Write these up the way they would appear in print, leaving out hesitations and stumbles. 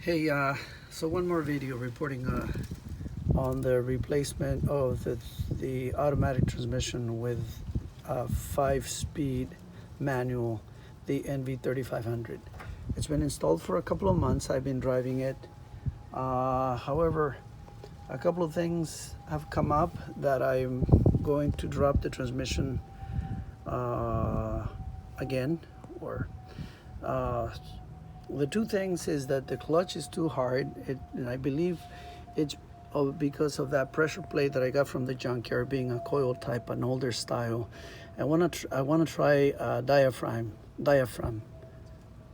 Hey, so one more video reporting on the replacement of the automatic transmission with a 5-speed manual, the NV3500. It's been installed for a couple of months. I've been driving it. However, a couple of things have come up that I'm going to drop the transmission again, or the two things is that the clutch is too hard, and I believe it's because of that pressure plate that I got from the junkyard, being a coil type, an older style. I want to try a diaphragm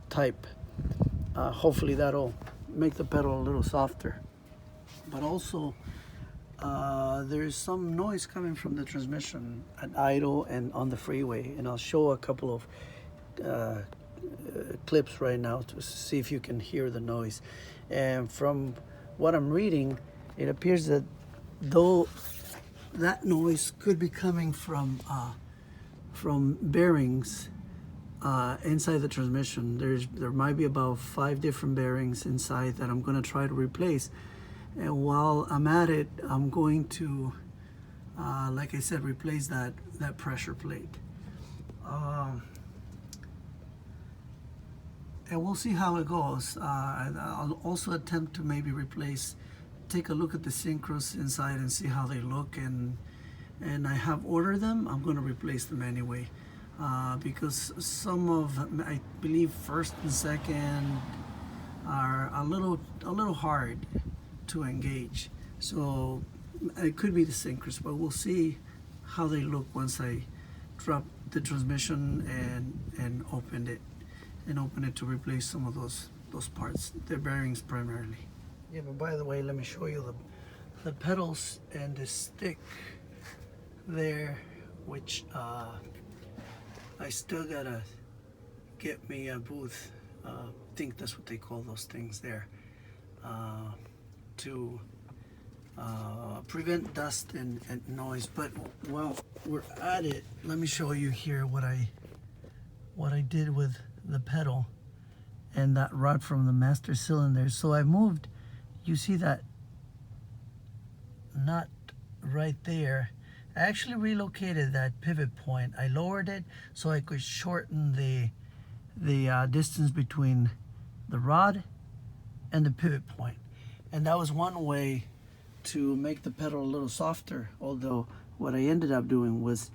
type. Hopefully that'll make the pedal a little softer. But also, there's some noise coming from the transmission at idle and on the freeway, and I'll show a couple of clips right now to see if you can hear the noise. And from what I'm reading, it appears that though that noise could be coming from bearings inside the transmission. There might be about 5 different bearings inside that I'm going to try to replace. And while I'm at it, I'm going to like I said, replace that pressure plate. And we'll see how it goes. I'll also attempt to maybe take a look at the synchros inside and see how they look. And I have ordered them. I'm going to replace them anyway, because some of, I believe, first and second are a little hard to engage. So it could be the synchros, but we'll see how they look once I drop the transmission and open it to replace some of those parts, the bearings primarily. Yeah, but by the way, let me show you the pedals and the stick there, which I still gotta get me a booth. I think that's what they call those things there, to prevent dust and noise. But while we're at it, let me show you here what I did with the pedal and that rod from the master cylinder. So I moved, you see that nut right there. I actually relocated that pivot point. I lowered it so I could shorten the distance between the rod and the pivot point. And that was one way to make the pedal a little softer, although what I ended up doing was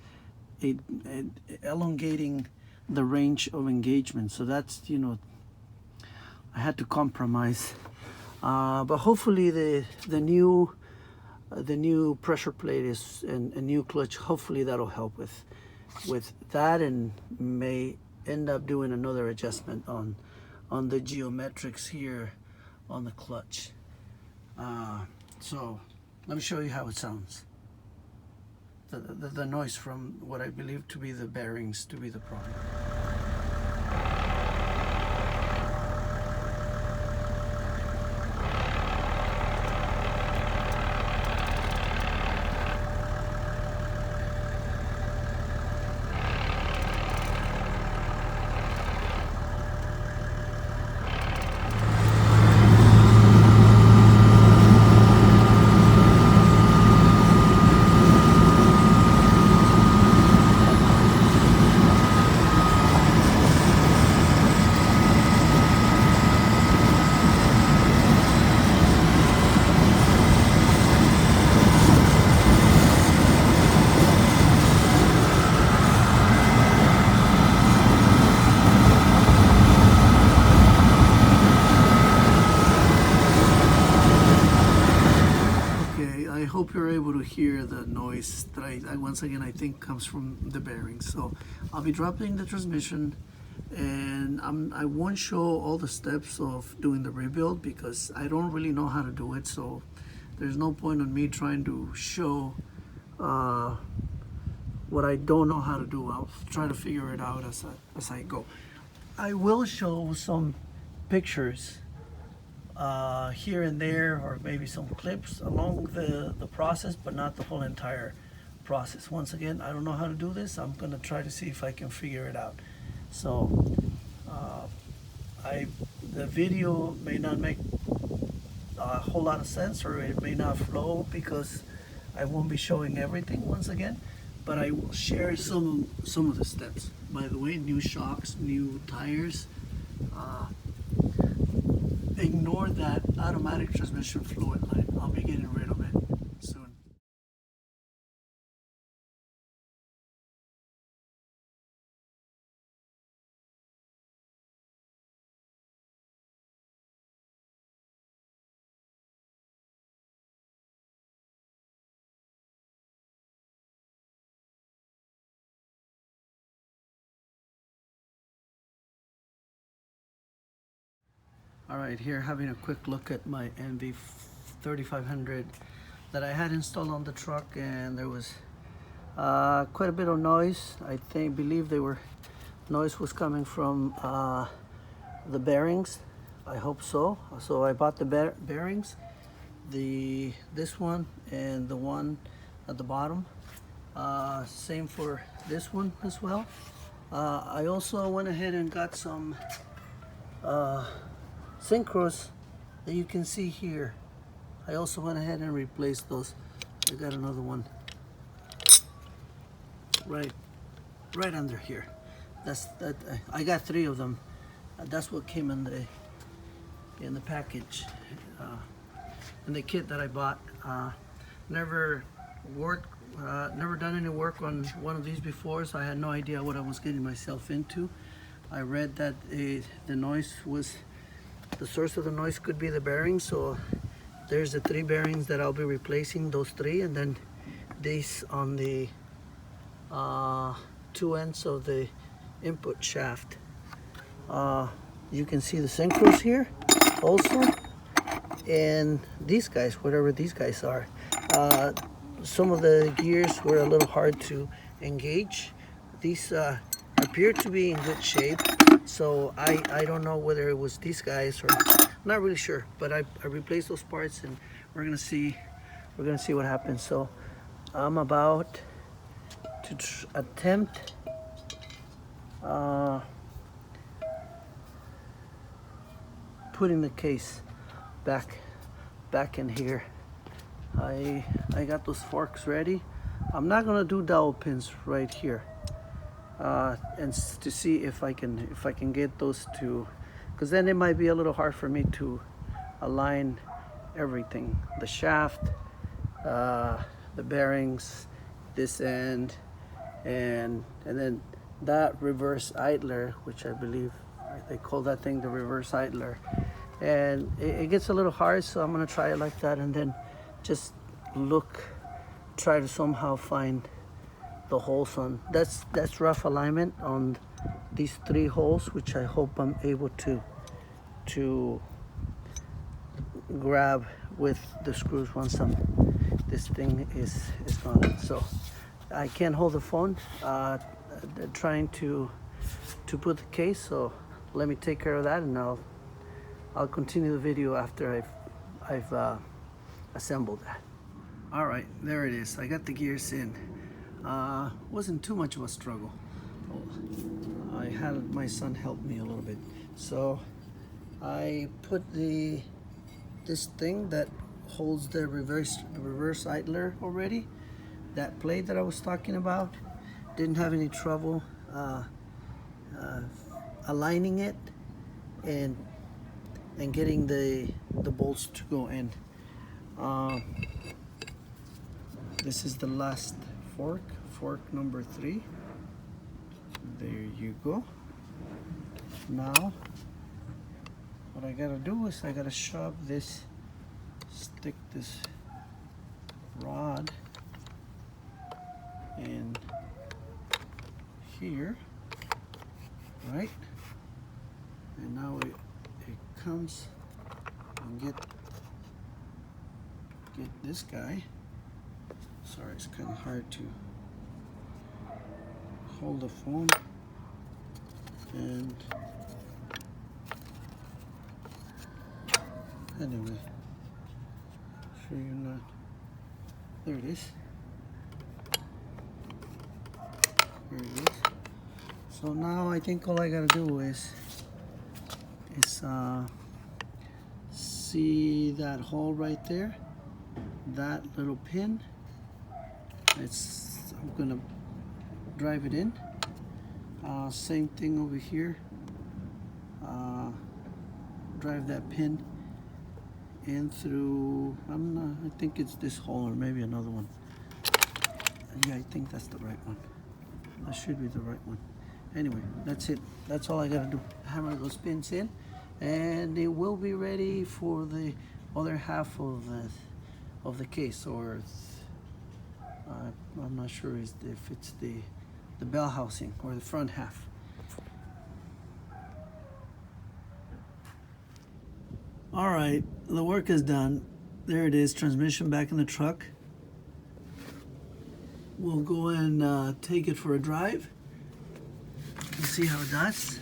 elongating the range of engagement. So that's, I had to compromise. But hopefully the new pressure plate is and a new clutch, hopefully that'll help with that, and may end up doing another adjustment on the geometrics here on the clutch. So let me show you how it sounds. The noise from what I believe to be the bearings to be the problem. I hope you're able to hear the noise that I once again I think comes from the bearings. So I'll be dropping the transmission, and I won't show all the steps of doing the rebuild because I don't really know how to do it. So there's no point in me trying to show what I don't know how to do. I'll try to figure it out as I go. I will show some pictures here and there, or maybe some clips along the process, but not the whole entire process. Once again, I don't know how to do this. I'm gonna try to see if I can figure it out. So the video may not make a whole lot of sense, or it may not flow because I won't be showing everything once again, but I will share some of the steps. By the way, new shocks, new tires. Ignore that automatic transmission fluid line. I'll be getting rid of it soon. All right, here having a quick look at my NV3500 that I had installed on the truck, and there was quite a bit of noise. I believe noise was coming from the bearings. I hope so. So I bought the bearings, this one and the one at the bottom. Same for this one as well. I also went ahead and got some synchros that you can see here. I also went ahead and replaced those. I got another one right under here. I got 3 of them. That's what came in the package, in the kit that I bought. Never done any work on one of these before, so I had no idea what I was getting myself into. I read that the source of the noise could be the bearings, so there's the 3 bearings that I'll be replacing, those 3, and then these on the 2 ends of the input shaft. You can see the synchros here also, and these guys, whatever these guys are. Some of the gears were a little hard to engage. These appear to be in good shape, so I don't know whether it was these guys, or not really sure, but I replaced those parts, and we're gonna see what happens. So I'm about to attempt putting the case back in here. I got those forks ready. I'm not gonna do dowel pins right here, and to see if I can get those to, because then it might be a little hard for me to align everything, the shaft, the bearings, this end, and then that reverse idler, which I believe they call that thing the reverse idler, and it gets a little hard, so I'm gonna try it like that, and then just try to somehow find the holes on. That's rough alignment on these 3 holes, which I hope I'm able to grab with the screws once this thing is gone. So I can't hold the phone, trying to put the case, so let me take care of that, and I'll continue the video after I've assembled that. All right, there it is. I got the gears in. Wasn't too much of a struggle. I had my son help me a little bit. So I put this thing that holds the reverse idler already. That plate that I was talking about. Didn't have any trouble aligning it and getting the bolts to go in. This is the last fork number 3. There you go. Now what I gotta do is I gotta stick this rod in here, right? And now it comes and get this guy. Sorry, it's kind of hard to hold the phone, and anyway, sure you're not. There it is. There it is. So now I think all I gotta do is see see that hole right there, that little pin. I'm gonna drive it in. Same thing over here. Drive that pin in through, I think it's this hole or maybe another one. Yeah, I think that's the right one. That should be the right one. Anyway, that's it. That's all I gotta do. Hammer those pins in, and it will be ready for the other half of the case, or I'm not sure if it's the bell housing or the front half. All right, the work is done. There it is, transmission back in the truck. We'll go and take it for a drive and see how it does.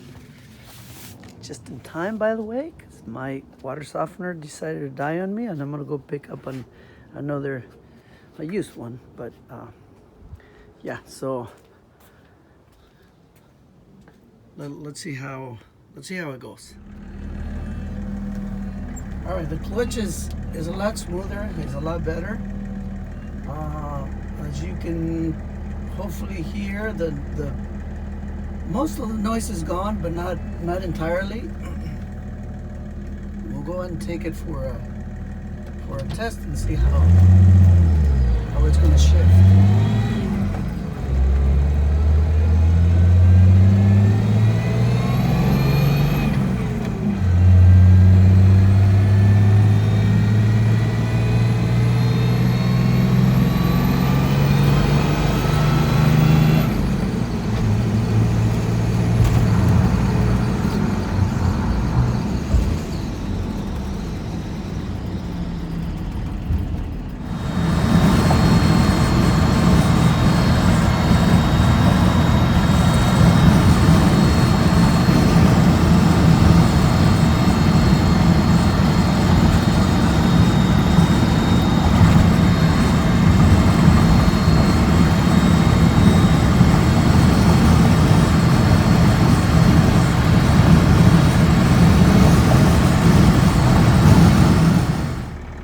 Just in time, by the way, because my water softener decided to die on me, and I'm gonna go pick up another used one. But yeah, so let's see how it goes. All right, the clutch is a lot smoother. It's a lot better. As you can hopefully hear, the most of the noise is gone, but not entirely. We'll go ahead and take it for a test and see how it's going to shift.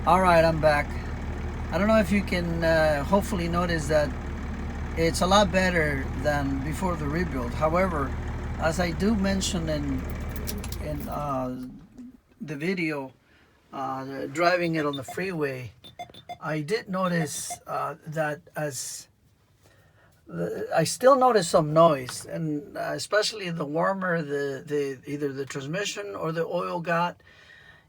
All right, I'm back. I don't know if you can hopefully notice that it's a lot better than before the rebuild. However, as I do mention in the video, driving it on the freeway, I did notice that I still notice some noise, and especially the warmer either the transmission or the oil got,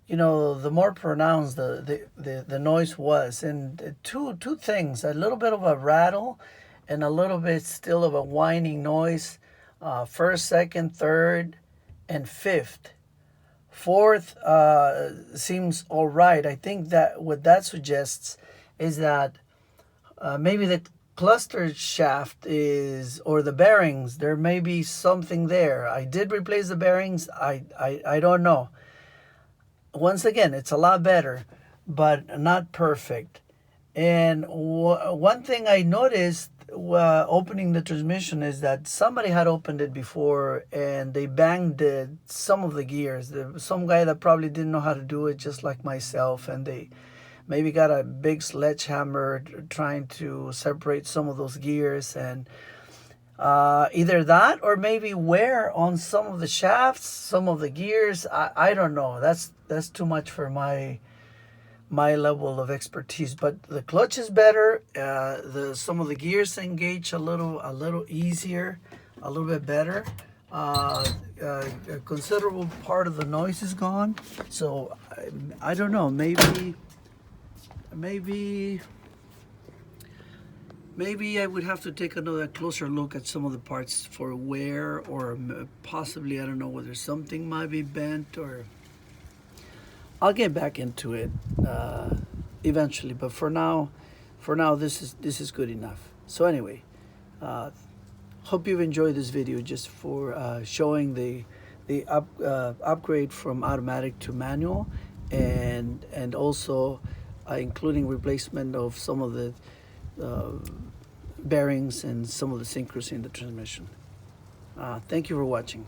you know, the more pronounced the noise was. And two things: a little bit of a rattle, and a little bit still of a whining noise. First, second, third, and fifth. Fourth seems all right. I think that what that suggests is that maybe the cluster shaft or the bearings, there may be something there. I did replace the bearings. I don't know. Once again, it's a lot better, but not perfect. And one thing I noticed opening the transmission is that somebody had opened it before and they banged some of the gears. There was some guy that probably didn't know how to do it, just like myself, and they maybe got a big sledgehammer trying to separate some of those gears, and either that or maybe wear on some of the shafts, some of the gears. I don't know. That's too much for my level of expertise. But the clutch is better. Some of the gears engage a little easier, a little bit better. A considerable part of the noise is gone. So I don't know. Maybe I would have to take another closer look at some of the parts for wear, or possibly, I don't know, whether something might be bent, or I'll get back into it eventually. But for now, this is good enough. So anyway, hope you've enjoyed this video, just for showing the upgrade from automatic to manual, and also including replacement of some of the bearings and some of the synchros in the transmission. Thank you for watching.